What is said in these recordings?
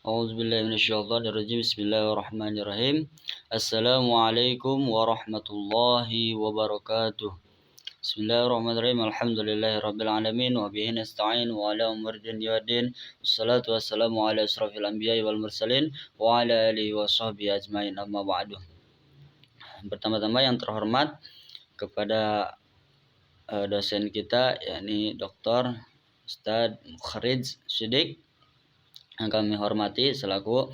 A'udzubillahiminasyaitonirrajim. Bismillahirrahmanirrahim. Assalamualaikum warahmatullahi wabarakatuh. Bismillahirrahmanirrahim. Alhamdulillahirabbil alamin wa bihi nasta'in wa ala umuri dunya waddin. Wassalatu wassalamu ala asrofil anbiya'i wal mursalin wa ala alihi wa sahbihi ajmain, amma ba'du. Pertama-tama yang terhormat kepada dosen kita, yakni Dr. Ustadz Mukharij Shidik, yang kami hormati selaku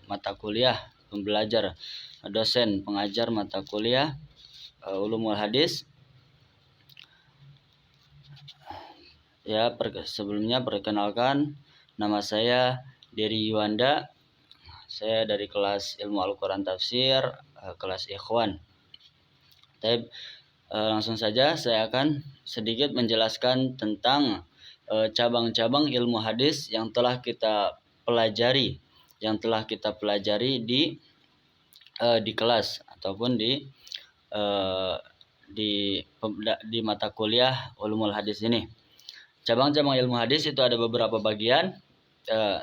mata kuliah pembelajar, dosen pengajar mata kuliah Ulumul Hadis. Ya, sebelumnya perkenalkan, nama saya Dery Yuanda. Saya dari kelas Ilmu Al-Quran Tafsir, kelas Ikhwan. Langsung saja saya akan sedikit menjelaskan tentang cabang-cabang ilmu hadis yang telah kita pelajari, di kelas ataupun di mata kuliah Ulumul Hadis ini. Cabang-cabang ilmu hadis itu ada beberapa bagian.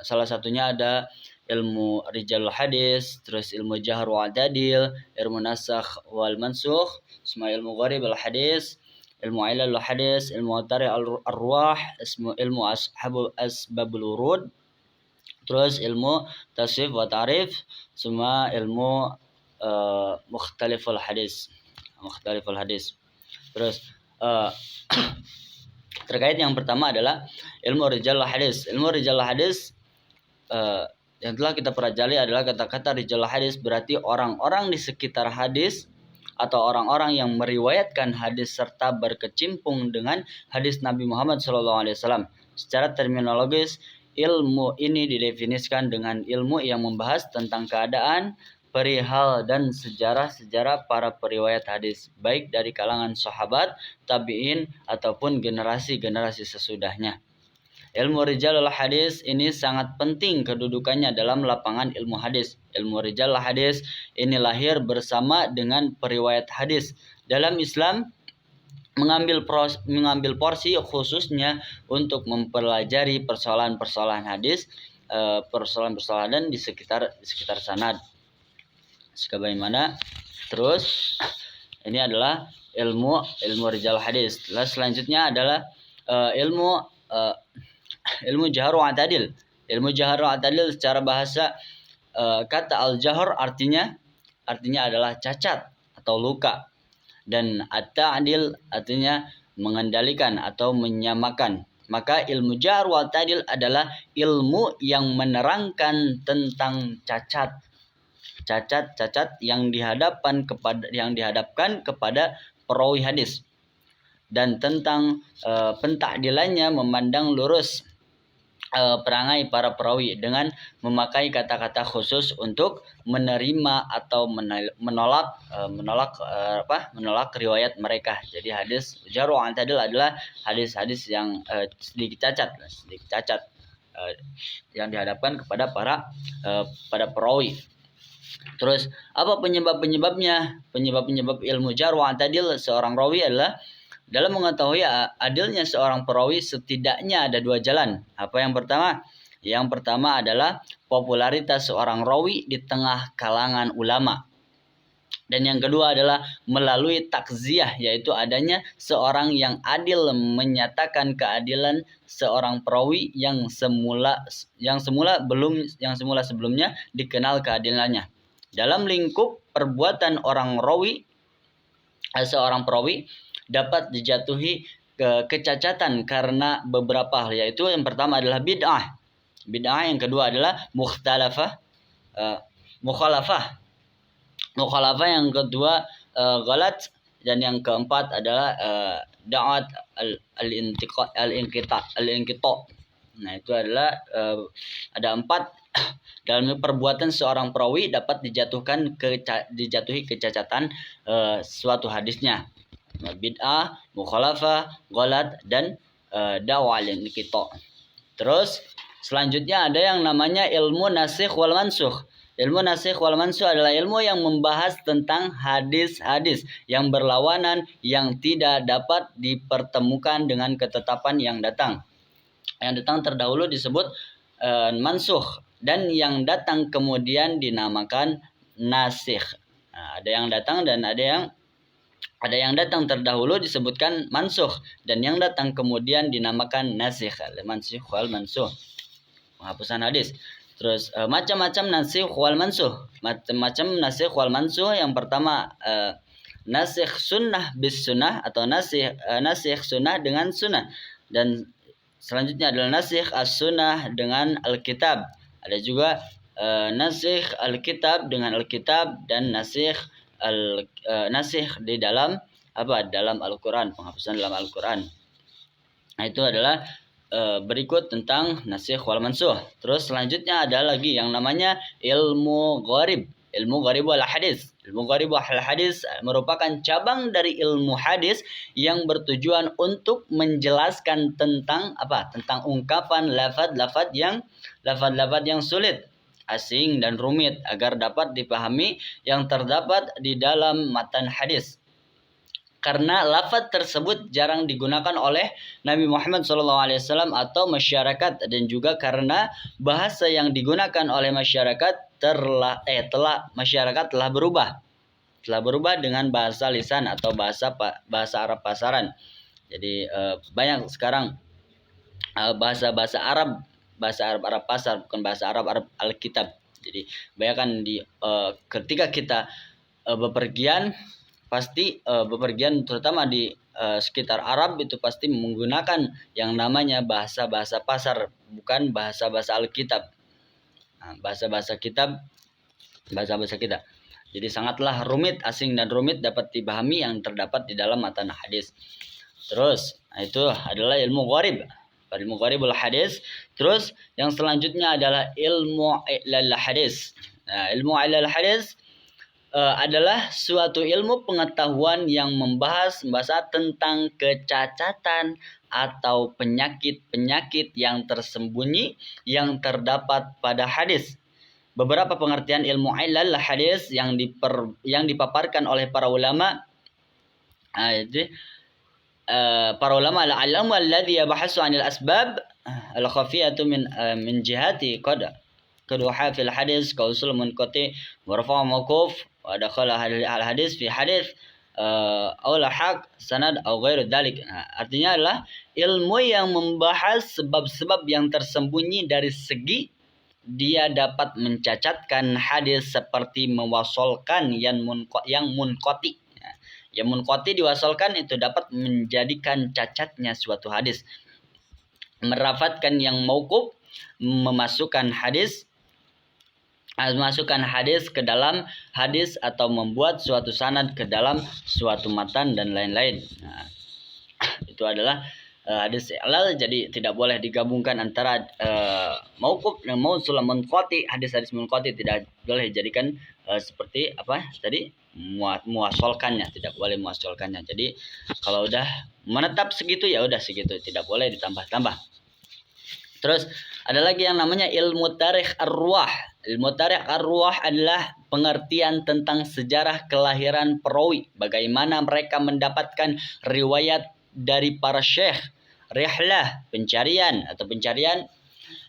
Salah satunya ada ilmu rijalul hadis, terus ilmu jahr wa adadil, ilmu nasakh wal mansukh, ilmu gharib al hadis, ilmu ilalul hadis, ilmu tarikh al-arwah, ilmu asbabul urud, terus ilmu tasrif wa ta'rif, semua ilmu mukhtaliful hadis. Terus terkait yang pertama adalah ilmu rijalul hadis. Ilmu rijalul hadis yang telah kita pelajari adalah kata-kata rijalul hadis berarti orang-orang di sekitar hadis atau orang-orang yang meriwayatkan hadis serta berkecimpung dengan hadis Nabi Muhammad SAW. Secara terminologis, ilmu ini didefinisikan dengan ilmu yang membahas tentang keadaan, perihal, dan sejarah-sejarah para periwayat hadis, baik dari kalangan sahabat, tabi'in, ataupun generasi-generasi sesudahnya. Ilmu rijalul hadis ini sangat penting kedudukannya dalam lapangan ilmu hadis. Ilmu rijalul hadis ini lahir bersama dengan periwayat hadis. Dalam Islam mengambil porsi khususnya untuk mempelajari persoalan-persoalan hadis, persoalan-persoalan di sekitar sanad. Sebagaimana terus ini adalah ilmu rijalul hadis. Selanjutnya adalah ilmu jahr wa adadil. Ilmu jahr wa adadil secara bahasa, kata al-jahr artinya adalah cacat atau luka, dan at-ta'dil artinya mengendalikan atau menyamakan. Maka ilmu jahr wa adadil adalah ilmu yang menerangkan tentang cacat yang dihadapkan kepada perawi hadis, dan tentang pentakdilannya memandang lurus perangai para perawi dengan memakai kata-kata khusus untuk menerima atau menolak riwayat mereka. Jadi hadis jahr wa adadil adalah hadis-hadis yang sedikit cacat yang dihadapkan kepada pada perawi. Terus apa penyebabnya? Penyebab ilmu jahr wa adadil seorang rawi adalah dalam mengetahui adilnya seorang perawi setidaknya ada dua jalan. Apa yang pertama? Yang pertama adalah popularitas seorang rawi di tengah kalangan ulama. Dan yang kedua adalah melalui takziah, yaitu adanya seorang yang adil menyatakan keadilan seorang perawi yang semula sebelumnya dikenal keadilannya. Dalam lingkup perbuatan seorang perawi dapat dijatuhi kecacatan karena beberapa hal, yaitu yang pertama adalah bid'ah, yang kedua adalah mukhalafah, yang kedua ghalat, dan yang keempat adalah da'at al-inqita. Nah, itu adalah ada 4 dalam perbuatan seorang perawi dapat dijatuhi kecacatan suatu hadisnya. Bid'ah, mukhalafah, ghalat, dan da'wa al-inqita. Terus selanjutnya ada yang namanya ilmu nasikh wal mansukh. Ilmu nasikh wal mansukh adalah ilmu yang membahas tentang hadis-hadis yang berlawanan yang tidak dapat dipertemukan dengan ketetapan yang datang. Yang datang terdahulu disebut mansukh, dan yang datang kemudian dinamakan nasikh. Nah, ada yang datang dan ada yang datang terdahulu disebutkan mansukh, dan yang datang kemudian dinamakan nasikh. Al-mansikh wal mansukh, penghapusan hadis. Terus macam-macam nasikh wal mansukh. Macam-macam nasikh wal mansukh. Yang pertama nasikh sunnah bis sunnah, atau nasikh sunnah dengan sunnah. Dan selanjutnya adalah nasikh as-sunnah dengan al-kitab. Ada juga nasikh al-kitab dengan al-kitab, dan nasikh nasikh di dalam dalam Al-Qur'an, penghapusan dalam Al-Qur'an. Nah, itu adalah berikut tentang nasikh wal mansukh. Terus selanjutnya ada lagi yang namanya ilmu gharib. Ilmu gharib wal hadis. Ilmu gharib wal hadis merupakan cabang dari ilmu hadis yang bertujuan untuk menjelaskan tentang tentang ungkapan lafaz-lafaz yang sulit, asing dan rumit agar dapat dipahami yang terdapat di dalam matan hadis. Karena lafaz tersebut jarang digunakan oleh Nabi Muhammad SAW atau masyarakat, dan juga karena bahasa yang digunakan oleh masyarakat masyarakat telah berubah dengan bahasa lisan atau bahasa Arab pasaran. Jadi banyak sekarang bahasa Arab pasar, bukan bahasa Arab Alkitab. Jadi bayangkan ketika kita bepergian, pasti bepergian terutama di sekitar Arab itu pasti menggunakan yang namanya bahasa-bahasa pasar, bukan bahasa-bahasa Alkitab. Bahasa-bahasa kitab. Jadi sangatlah rumit, asing dan rumit dapat dipahami yang terdapat di dalam matan hadis. Terus itu adalah ilmu gharib. Ilmu gharibul hadis. Terus yang selanjutnya adalah ilmu ilal hadis. Nah, ilmu ilal hadis adalah suatu ilmu pengetahuan yang membahas tentang kecacatan atau penyakit-penyakit yang tersembunyi yang terdapat pada hadis. Beberapa pengertian ilmu ilal hadis yang dipaparkan oleh para ulama. Para ulama al-ilmu alladhi yabahasu 'anil asbab al-khafiyatu min jihati qad وحى في الحديث كوصول منقطع ورفع موقوف ودخل الحديث في حديث أو لحق sanad atau غير ذلك. Artinya adalah ilmu yang membahas sebab-sebab yang tersembunyi dari segi dia dapat mencacatkan hadis, seperti mewasolkan yang munqati. Yang munqati diwasolkan itu dapat menjadikan cacatnya suatu hadis. Merafatkan yang mauquf, memasukkan hadis ke dalam hadis, atau membuat suatu sanad ke dalam suatu matan dan lain-lain. Nah, itu adalah hadis ilal. Jadi tidak boleh digabungkan antara mauquf dan mausul munqati. Hadis-hadis munqati tidak boleh dijadikan seperti muwasolkannya, tidak boleh muwasolkannya. Jadi kalau udah menetap segitu ya udah segitu, tidak boleh ditambah-tambah. Terus ada lagi yang namanya ilmu tarikh ar-ruwah. Ilmu tarikh ar-ruwah adalah pengertian tentang sejarah kelahiran perawi, bagaimana mereka mendapatkan riwayat dari para syekh, rihlah, pencarian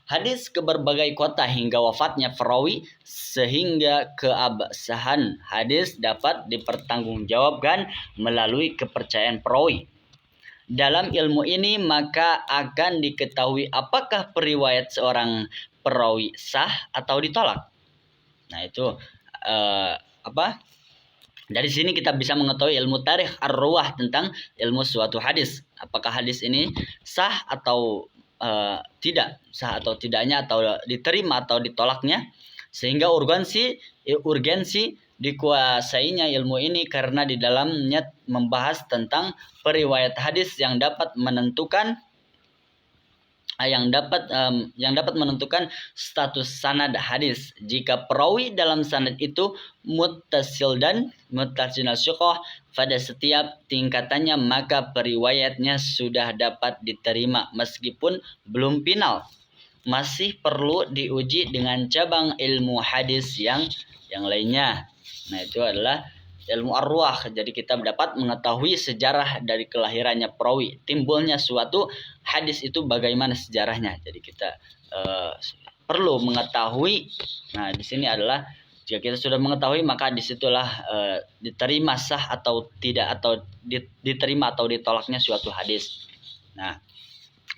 hadis ke berbagai kota hingga wafatnya perawi, sehingga keabsahan hadis dapat dipertanggungjawabkan melalui kepercayaan perawi. Dalam ilmu ini maka akan diketahui apakah periwayat seorang perawi sah atau ditolak. Nah, itu dari sini kita bisa mengetahui ilmu tarikh ar-ruwah tentang ilmu suatu hadis. Apakah hadis ini sah atau tidak, sah atau tidaknya, atau diterima atau ditolaknya, sehingga urgensi dikuasainya ilmu ini karena di dalamnya membahas tentang periwayat hadis yang dapat menentukan status sanad hadis. Jika perawi dalam sanad itu muttasil syuqah pada setiap tingkatannya, maka periwayatnya sudah dapat diterima meskipun belum final. Masih perlu diuji dengan cabang ilmu hadis yang lainnya. Nah, itu adalah ilmu arwah. Jadi kita dapat mengetahui sejarah dari kelahirannya perawi, timbulnya suatu hadis itu bagaimana sejarahnya. Jadi kita perlu mengetahui. Nah, di sini adalah jika kita sudah mengetahui, maka disitulah diterima sah atau tidak, atau diterima atau ditolaknya suatu hadis. Nah,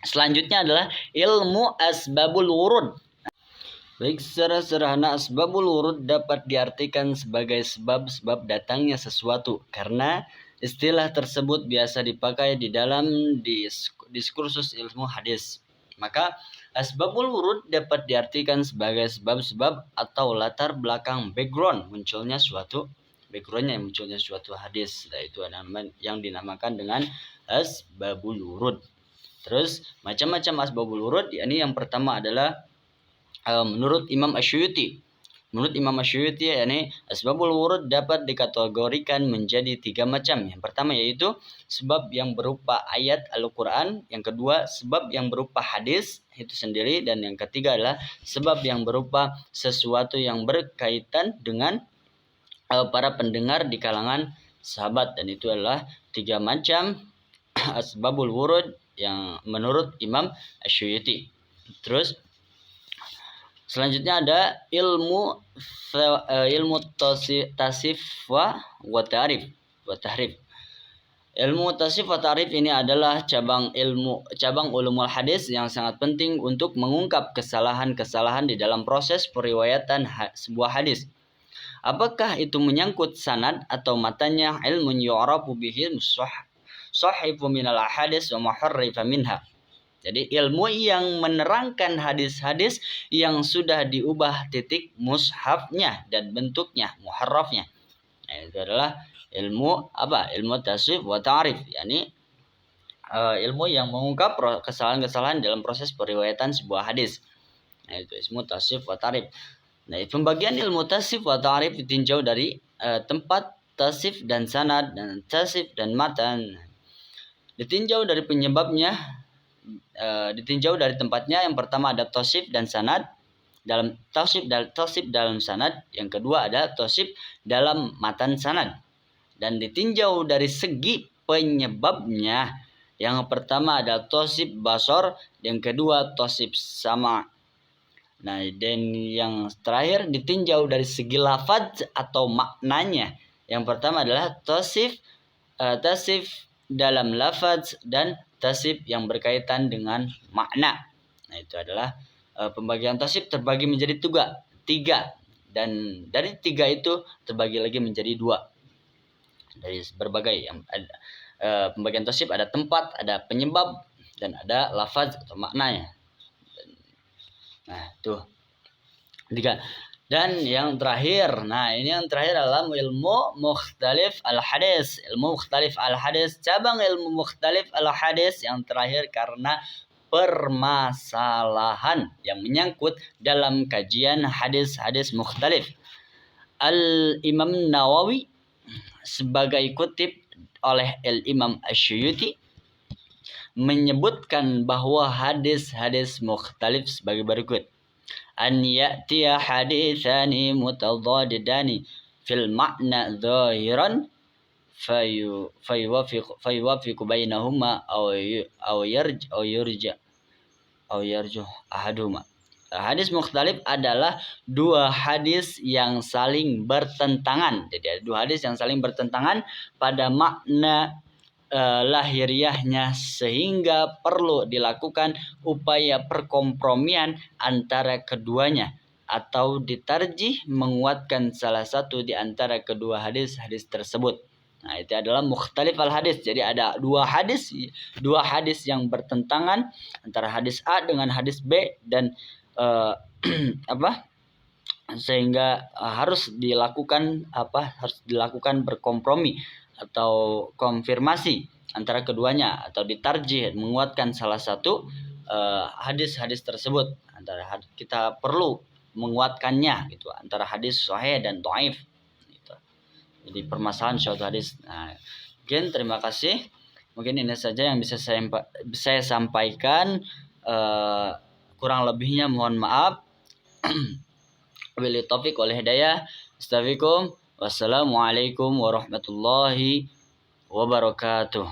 selanjutnya adalah ilmu asbabul wurud. Baik, secara sederhana asbabul wurud dapat diartikan sebagai sebab-sebab datangnya sesuatu, karena istilah tersebut biasa dipakai di dalam diskursus ilmu hadis. Maka asbabul wurud dapat diartikan sebagai sebab-sebab atau latar belakang backgroundnya munculnya suatu hadis. Nah, itu yang dinamakan dengan asbabul wurud. Terus macam-macam asbabul wurud, yakni yang pertama adalah menurut Imam Asyuyuti. Menurut Imam Asyuyuti, yakni asbabul wurud dapat dikategorikan menjadi 3 macam. Yang pertama yaitu sebab yang berupa ayat Al-Quran. Yang kedua sebab yang berupa hadis itu sendiri. Dan yang ketiga adalah sebab yang berupa sesuatu yang berkaitan dengan para pendengar di kalangan sahabat. Dan itu adalah 3 macam asbabul wurud yang menurut Imam Asyuyuti. Terus selanjutnya ada ilmu tasif wa ta'rif. Ilmu tasif wa ta'rif ini adalah cabang ulumul hadis yang sangat penting untuk mengungkap kesalahan-kesalahan di dalam proses periwayatan sebuah hadis. Apakah itu menyangkut sanad atau matanya, ilmun yu'rafu bihi sahifu minal ahadis wa muharrifa minha. Jadi ilmu yang menerangkan hadis-hadis yang sudah diubah titik mushafnya dan bentuknya, muharrafnya. Nah, itu adalah ilmu apa? Ilmu tasif wa ta'rif, yakni ilmu yang mengungkap kesalahan-kesalahan dalam proses periwayatan sebuah hadis. Nah, itu ilmu tasif wa ta'rif. Nah, pembagian ilmu tasif wa ta'rif ditinjau dari tempat tasif dan sanad, dan tasif dan matan. Ditinjau dari penyebabnya, ditinjau dari tempatnya. Yang pertama ada tasif dan sanad dalam tasif dalam sanad. Yang kedua ada tasif dalam matan sanad. Dan ditinjau dari segi penyebabnya. Yang pertama ada tasif basor, yang kedua tasif sama. Nah, dan yang terakhir ditinjau dari segi lafaz atau maknanya. Yang pertama adalah tasif dalam lafaz dan tasif yang berkaitan dengan makna. Nah, itu adalah pembagian tasif terbagi menjadi 3, dan dari 3 itu terbagi lagi menjadi 2 dari berbagai yang ada. Pembagian tasif ada tempat, ada penyebab, dan ada lafaz atau maknanya. Nah, itu 3. Dan yang terakhir, ini yang terakhir adalah ilmu mukhtalif al-hadis. Ilmu mukhtalif al-hadis, cabang ilmu mukhtalif al-hadis yang terakhir karena permasalahan yang menyangkut dalam kajian hadis-hadis mukhtalif. Al-Imam Nawawi sebagai kutip oleh Al-Imam Asyuyuti menyebutkan bahwa hadis-hadis mukhtalif sebagai berikut. An ya'tiya hadithani mutadadidani fil ma'na zahiran fayuwafiqu bainahuma aw yarju ahaduhuma. Hadis mukhtalif adalah 2 hadis yang saling bertentangan. Jadi ada 2 hadis yang saling bertentangan pada makna lahiriahnya, sehingga perlu dilakukan upaya perkompromian antara keduanya atau ditarjih menguatkan salah satu di antara kedua hadis-hadis tersebut. Nah, itu adalah mukhtalif al-hadis. Jadi ada 2 hadis yang bertentangan antara hadis A dengan hadis B, dan sehingga harus dilakukan berkompromi atau konfirmasi antara keduanya, atau ditarjih menguatkan salah satu hadis-hadis tersebut. Kita perlu menguatkannya gitu, antara hadis sahih dan dhaif gitu. Jadi permasalahan suatu hadis. Nah, mungkin terima kasih. Mungkin ini saja yang bisa saya sampaikan. Kurang lebihnya mohon maaf. Wabillahi taufiq wal hidayah. Astagfirullahaladzim. Wassalamualaikum warahmatullahi wabarakatuh.